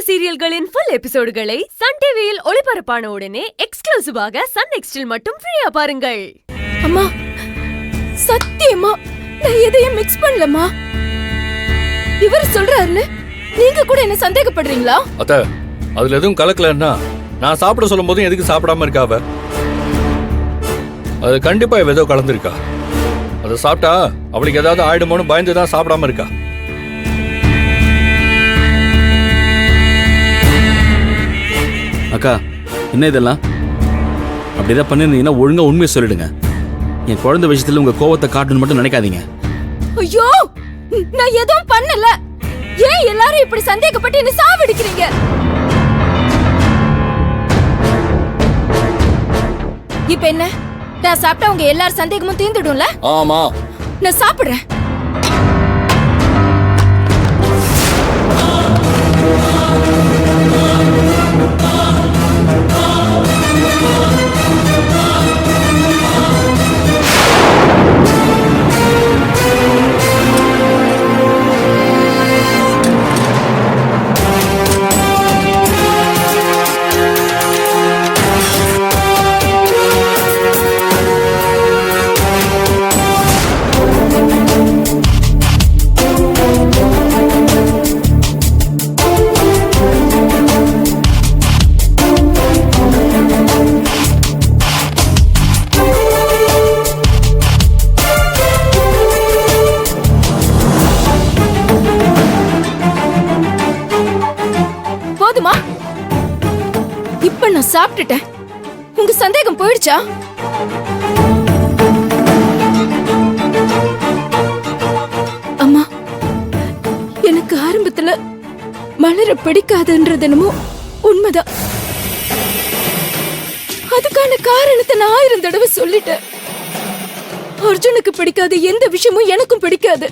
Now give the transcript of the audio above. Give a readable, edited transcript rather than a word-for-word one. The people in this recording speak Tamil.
சீரியல்களின் ஃபுல் எபிசோடுகளை சன் டிவியில் ஒளிபரப்பான உடனே எக்ஸ்க்ளூசிவாக சன் நெக்ஸ்டில் மட்டும் ஃப்ரீயா பாருங்கள். அம்மா சத்தியமா நான் எதையும் மிக்ஸ் பண்ணலமா. இவர் சொல்றாருன்னு நீங்க கூட என்ன சந்தேகப்படுறீங்களா? அத்த அதுல எதுவும் கலக்கலன்னா நான் சாப்பிட சொல்லும் போதும் எதுக்கு சாப்பிடாம இருக்காவ? அது கண்டிப்பா ஏதோ கலந்துருக்கா. அதை சாப்பிட்டா அவளுக்கு ஏதாவது ஆயிடுமோன்னு பயந்துதான் சாப்பிடாம இருக்கா. அக்கா என்ன இதெல்லாம்? அப்படிதான் பண்ணிருந்தீங்கன்னா ஒழுங்கா உண்மையை சொல்லிடுங்க. என் குழந்தை விஷயத்துல உங்க கோவத்தை காட்டணும்னு மட்டும் நினைக்காதீங்க. ஐயோ நான் எதுவும் பண்ணல. ஏன் எல்லாரும் இப்படி சந்தேகப்பட்டு என்ன சாவடிக்கிறீங்க? இப்ப என்ன நான் சாப்பிட்டா உங்க எல்லாரும் சந்தேகமும் தீர்ந்துடும்ல? ஆமா நான் சாப்பிடுறேன். போதுமா? இப்ப நான் சாப்பிட்டுட்டேன். உங்க சந்தேகம் போயிடுச்சா? அம்மா எனக்கு ஆரம்பத்துல மலர பிடிக்காதுன்றது என்னமோ உண்மைதான். அதுக்கான காரணத்தை நான் 1000 தடவை சொல்லிட்டேன். அர்ஜுனுக்கு பிடிக்காத எந்த விஷயமும் எனக்கும் பிடிக்காது.